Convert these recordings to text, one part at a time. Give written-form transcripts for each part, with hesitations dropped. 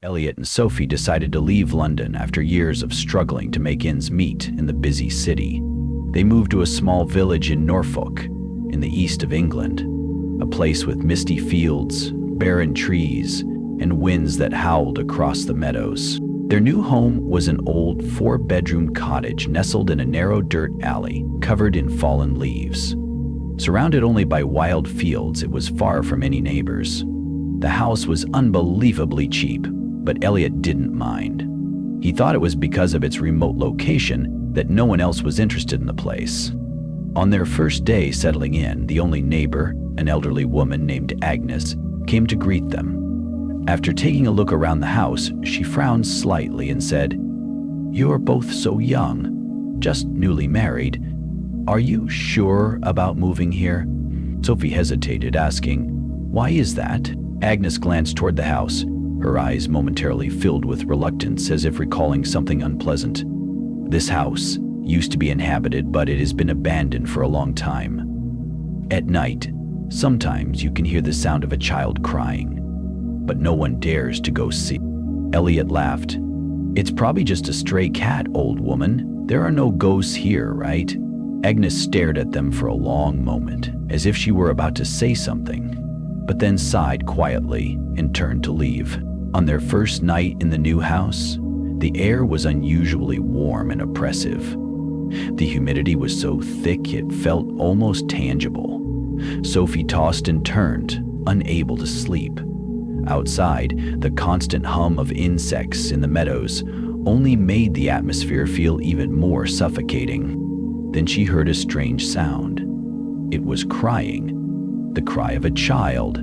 Elliot and Sophie decided to leave London after years of struggling to make ends meet in the busy city. They moved to a small village in Norfolk, in the east of England, a place with misty fields, barren trees, and winds that howled across the meadows. Their new home was an old 4-bedroom cottage nestled in a narrow dirt alley covered in fallen leaves. Surrounded only by wild fields, it was far from any neighbors. The house was unbelievably cheap, but Elliot didn't mind. He thought it was because of its remote location that no one else was interested in the place. On their first day settling in, the only neighbor, an elderly woman named Agnes, came to greet them. After taking a look around the house, she frowned slightly and said, "You're both so young, just newly married. Are you sure about moving here?" Sophie hesitated, asking, "Why is that?" Agnes glanced toward the house, her eyes momentarily filled with reluctance as if recalling something unpleasant. "This house used to be inhabited, but it has been abandoned for a long time. At night, sometimes you can hear the sound of a child crying, but no one dares to go see." Elliot laughed. "It's probably just a stray cat, old woman. There are no ghosts here, right?" Agnes stared at them for a long moment, as if she were about to say something, but then sighed quietly and turned to leave. On their first night in the new house, the air was unusually warm and oppressive. The humidity was so thick it felt almost tangible. Sophie tossed and turned, unable to sleep. Outside, the constant hum of insects in the meadows only made the atmosphere feel even more suffocating. Then she heard a strange sound. It was crying, the cry of a child.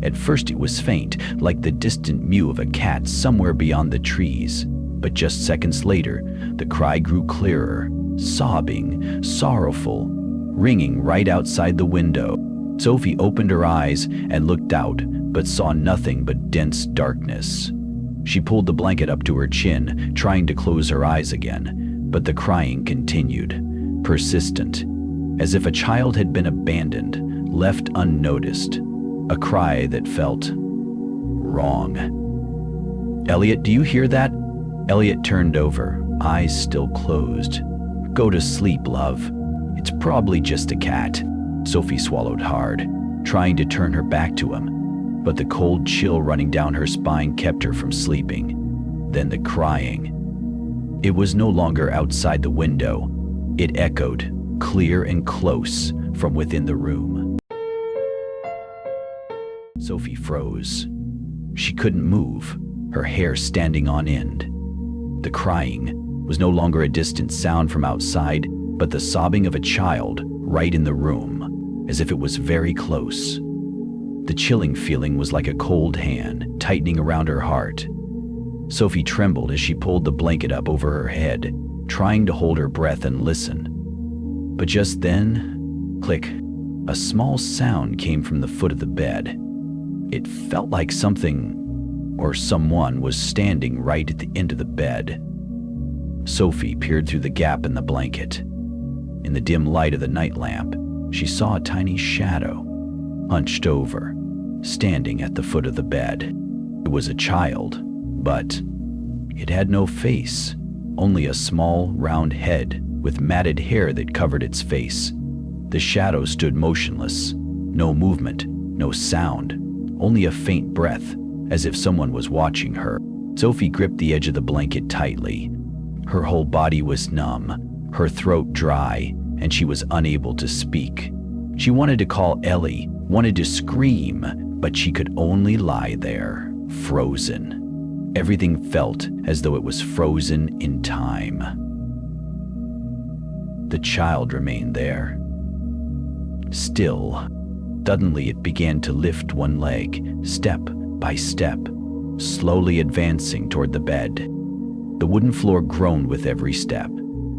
At first it was faint, like the distant mew of a cat somewhere beyond the trees. But just seconds later, the cry grew clearer, sobbing, sorrowful, ringing right outside the window. Sophie opened her eyes and looked out, but saw nothing but dense darkness. She pulled the blanket up to her chin, trying to close her eyes again, but the crying continued, persistent, as if a child had been abandoned, left unnoticed, a cry that felt wrong. "Elliot, do you hear that?" Elliot turned over, eyes still closed. "Go to sleep, love. It's probably just a cat." Sophie swallowed hard, trying to turn her back to him, but the cold chill running down her spine kept her from sleeping. Then the crying. It was no longer outside the window. It echoed, clear and close, from within the room. Sophie froze. She couldn't move, her hair standing on end. The crying was no longer a distant sound from outside, but the sobbing of a child right in the room, as if it was very close. The chilling feeling was like a cold hand tightening around her heart. Sophie trembled as she pulled the blanket up over her head, trying to hold her breath and listen. But just then, click, a small sound came from the foot of the bed. It felt like something or someone was standing right at the end of the bed. Sophie peered through the gap in the blanket. In the dim light of the night lamp, she saw a tiny shadow, hunched over, standing at the foot of the bed. It was a child, but it had no face, only a small, round head with matted hair that covered its face. The shadow stood motionless, no movement, no sound, only a faint breath, as if someone was watching her. Sophie gripped the edge of the blanket tightly. Her whole body was numb, her throat dry, and she was unable to speak. She wanted to call Ellie, wanted to scream, but she could only lie there, frozen. Everything felt as though it was frozen in time. The child remained there, still. Suddenly it began to lift one leg, step by step, slowly advancing toward the bed. The wooden floor groaned with every step.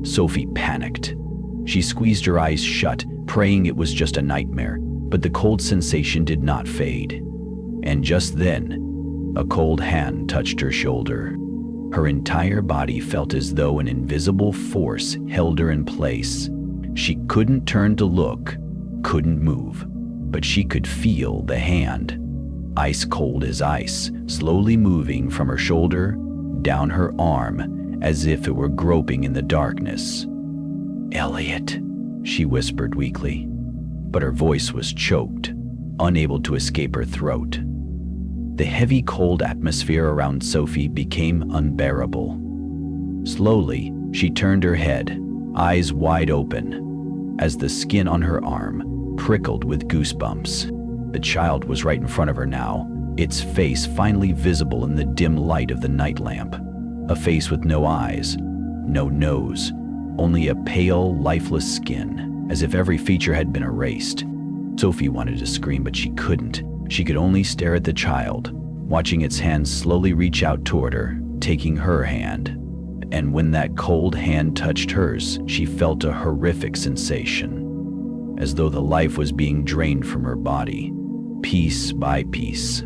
Sophie panicked. She squeezed her eyes shut, praying it was just a nightmare, but the cold sensation did not fade. And just then, a cold hand touched her shoulder. Her entire body felt as though an invisible force held her in place. She couldn't turn to look, couldn't move, but she could feel the hand. ice cold as ice, slowly moving from her shoulder down her arm as if it were groping in the darkness. "Elliot," she whispered weakly, but her voice was choked, unable to escape her throat. The heavy, cold atmosphere around Sophie became unbearable. Slowly, she turned her head, eyes wide open, as the skin on her arm prickled with goosebumps. The child was right in front of her now, its face finally visible in the dim light of the night lamp. A face with no eyes, no nose, only a pale, lifeless skin, as if every feature had been erased. Sophie wanted to scream, but she couldn't. She could only stare at the child, watching its hand slowly reach out toward her, taking her hand. And when that cold hand touched hers, she felt a horrific sensation, as though the life was being drained from her body, piece by piece.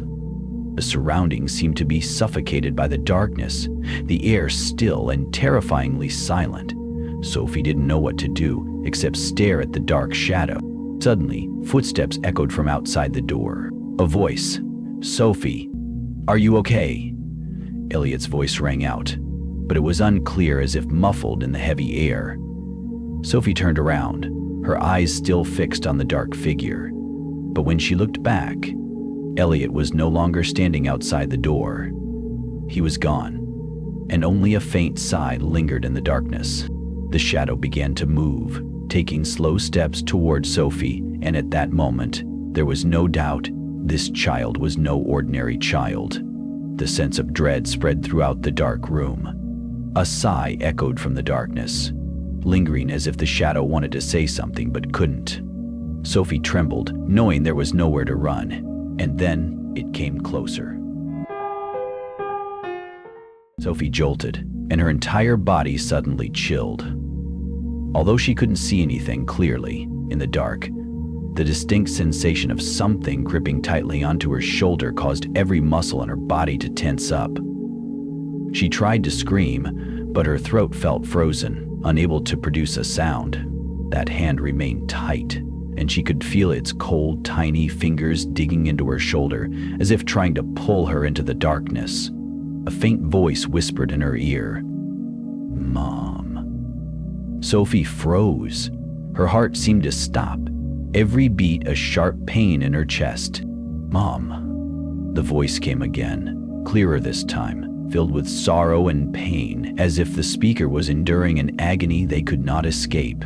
The surroundings seemed to be suffocated by the darkness, the air still and terrifyingly silent. Sophie didn't know what to do except stare at the dark shadow. Suddenly, footsteps echoed from outside the door. A voice. "Sophie, are you okay?" Elliot's voice rang out, but it was unclear, as if muffled in the heavy air. Sophie turned around, her eyes still fixed on the dark figure. But when she looked back, Elliot was no longer standing outside the door. He was gone, and only a faint sigh lingered in the darkness. The shadow began to move, taking slow steps toward Sophie, and at that moment, there was no doubt this child was no ordinary child. The sense of dread spread throughout the dark room. A sigh echoed from the darkness, lingering as if the shadow wanted to say something but couldn't. Sophie trembled, knowing there was nowhere to run, and then it came closer. Sophie jolted, and her entire body suddenly chilled. Although she couldn't see anything clearly in the dark, the distinct sensation of something gripping tightly onto her shoulder caused every muscle in her body to tense up. She tried to scream, but her throat felt frozen, unable to produce a sound. That hand remained tight, and she could feel its cold, tiny fingers digging into her shoulder, as if trying to pull her into the darkness. A faint voice whispered in her ear, "Mom." Sophie froze. Her heart seemed to stop, every beat a sharp pain in her chest. "Mom." The voice came again, clearer this time, filled with sorrow and pain, as if the speaker was enduring an agony they could not escape.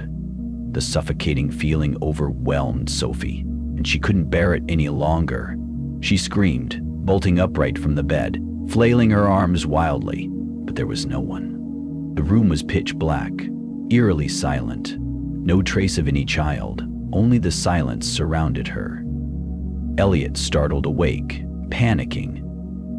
The suffocating feeling overwhelmed Sophie, and she couldn't bear it any longer. She screamed, bolting upright from the bed, flailing her arms wildly, but there was no one. The room was pitch black, eerily silent. No trace of any child, only the silence surrounded her. Elliot startled awake, panicking.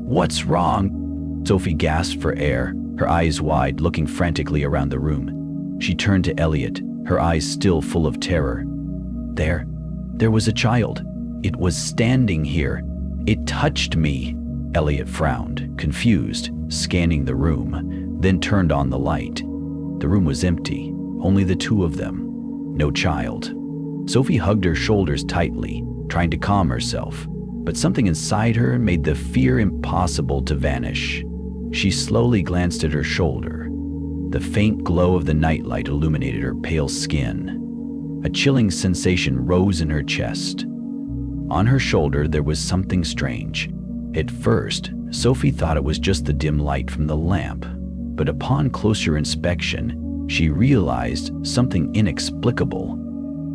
"What's wrong?" Sophie gasped for air, her eyes wide, looking frantically around the room. She turned to Elliot, her eyes still full of terror. There was a child. It was standing here. It touched me." Elliot frowned, confused, scanning the room, then turned on the light. The room was empty, only the two of them. No child. Sophie hugged her shoulders tightly, trying to calm herself, but something inside her made the fear impossible to vanish. She slowly glanced at her shoulder. The faint glow of the nightlight illuminated her pale skin. A chilling sensation rose in her chest. On her shoulder there was something strange. At first, Sophie thought it was just the dim light from the lamp, but upon closer inspection, she realized something inexplicable.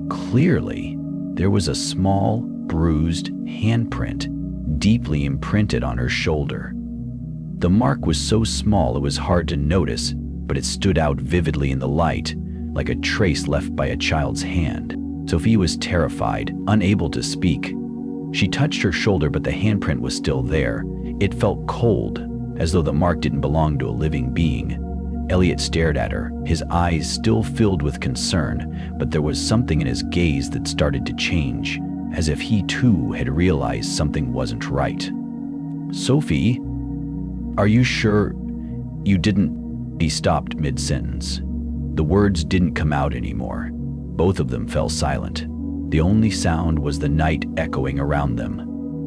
Clearly, there was a small, bruised handprint deeply imprinted on her shoulder. The mark was so small it was hard to notice, but it stood out vividly in the light, like a trace left by a child's hand. Sophie was terrified, unable to speak. She touched her shoulder, but the handprint was still there. It felt cold, as though the mark didn't belong to a living being. Elliot stared at her, his eyes still filled with concern, but there was something in his gaze that started to change, as if he too had realized something wasn't right. "Sophie, are you sure you didn't?" He stopped mid-sentence. The words didn't come out anymore. Both of them fell silent. The only sound was the night echoing around them.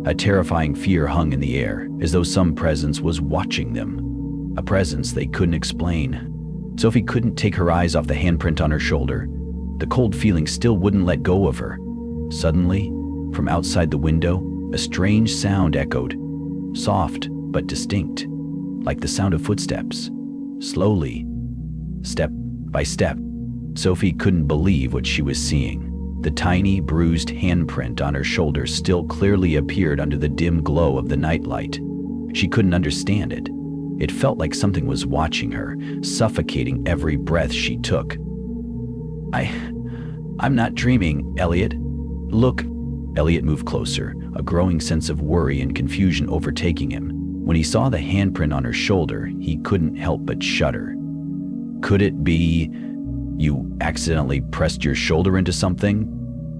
A terrifying fear hung in the air, as though some presence was watching them. A presence they couldn't explain. Sophie couldn't take her eyes off the handprint on her shoulder. The cold feeling still wouldn't let go of her. Suddenly, from outside the window, a strange sound echoed, soft but distinct, like the sound of footsteps. Slowly, step by step, Sophie couldn't believe what she was seeing. The tiny, bruised handprint on her shoulder still clearly appeared under the dim glow of the nightlight. She couldn't understand it. It felt like something was watching her, suffocating every breath she took. I'm not dreaming, Elliot. Look. Elliot moved closer, a growing sense of worry and confusion overtaking him. When he saw the handprint on her shoulder, he couldn't help but shudder. Could it be you accidentally pressed your shoulder into something?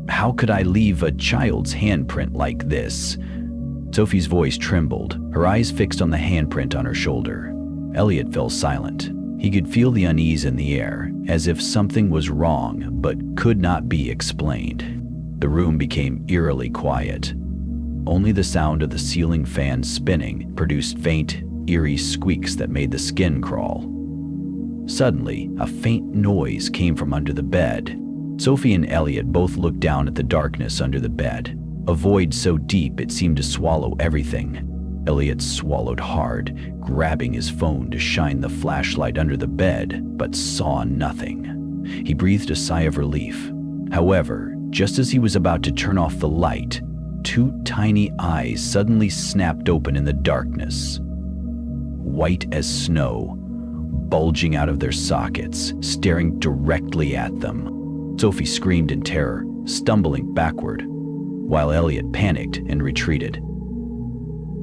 How could I leave a child's handprint like this? Sophie's voice trembled, her eyes fixed on the handprint on her shoulder. Elliot fell silent. He could feel the unease in the air, as if something was wrong but could not be explained. The room became eerily quiet. Only the sound of the ceiling fan spinning produced faint, eerie squeaks that made the skin crawl. Suddenly, a faint noise came from under the bed. Sophie and Elliot both looked down at the darkness under the bed, a void so deep it seemed to swallow everything. Elliot swallowed hard, grabbing his phone to shine the flashlight under the bed, but saw nothing. He breathed a sigh of relief. However, just as he was about to turn off the light, two tiny eyes suddenly snapped open in the darkness. White as snow, bulging out of their sockets, staring directly at them. Sophie screamed in terror, stumbling backward, while Elliot panicked and retreated.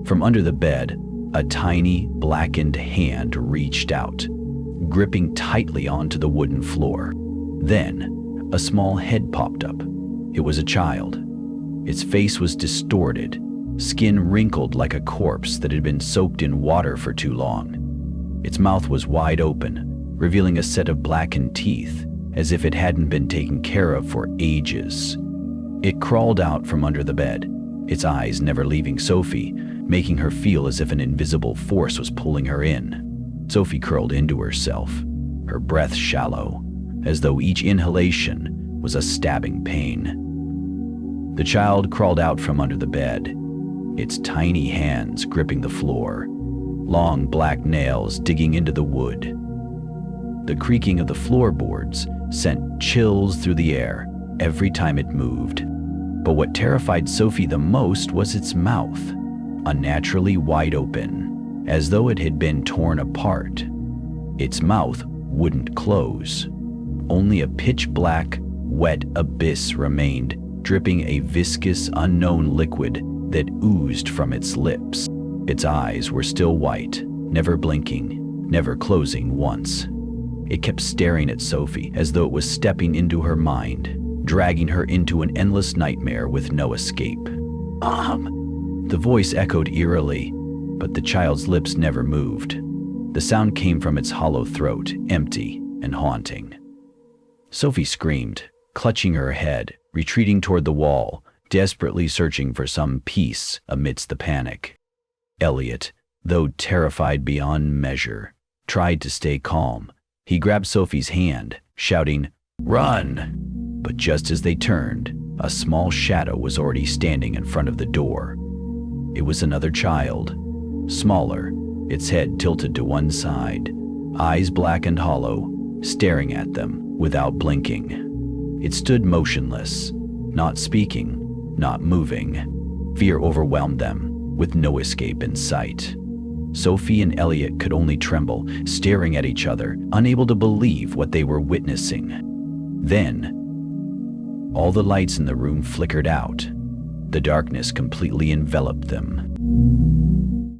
From under the bed, a tiny, blackened hand reached out, gripping tightly onto the wooden floor. Then, a small head popped up. It was a child. Its face was distorted, skin wrinkled like a corpse that had been soaked in water for too long. Its mouth was wide open, revealing a set of blackened teeth, as if it hadn't been taken care of for ages. It crawled out from under the bed, its eyes never leaving Sophie, making her feel as if an invisible force was pulling her in. Sophie curled into herself, her breath shallow, as though each inhalation was a stabbing pain. The child crawled out from under the bed, its tiny hands gripping the floor, long black nails digging into the wood. The creaking of the floorboards sent chills through the air every time it moved. But what terrified Sophie the most was its mouth, unnaturally wide open, as though it had been torn apart. Its mouth wouldn't close. Only a pitch-black, wet abyss remained, dripping a viscous, unknown liquid that oozed from its lips. Its eyes were still white, never blinking, never closing once. It kept staring at Sophie as though it was stepping into her mind, dragging her into an endless nightmare with no escape. The voice echoed eerily, but the child's lips never moved. The sound came from its hollow throat, empty and haunting. Sophie screamed, clutching her head, retreating toward the wall, desperately searching for some peace amidst the panic. Elliot, though terrified beyond measure, tried to stay calm. He grabbed Sophie's hand, shouting, "Run!" But just as they turned, a small shadow was already standing in front of the door. It was another child, smaller, its head tilted to one side, eyes black and hollow, staring at them without blinking. It stood motionless, not speaking, not moving. Fear overwhelmed them, with no escape in sight. Sophie and Elliot could only tremble, staring at each other, unable to believe what they were witnessing. Then, all the lights in the room flickered out. The darkness completely enveloped them.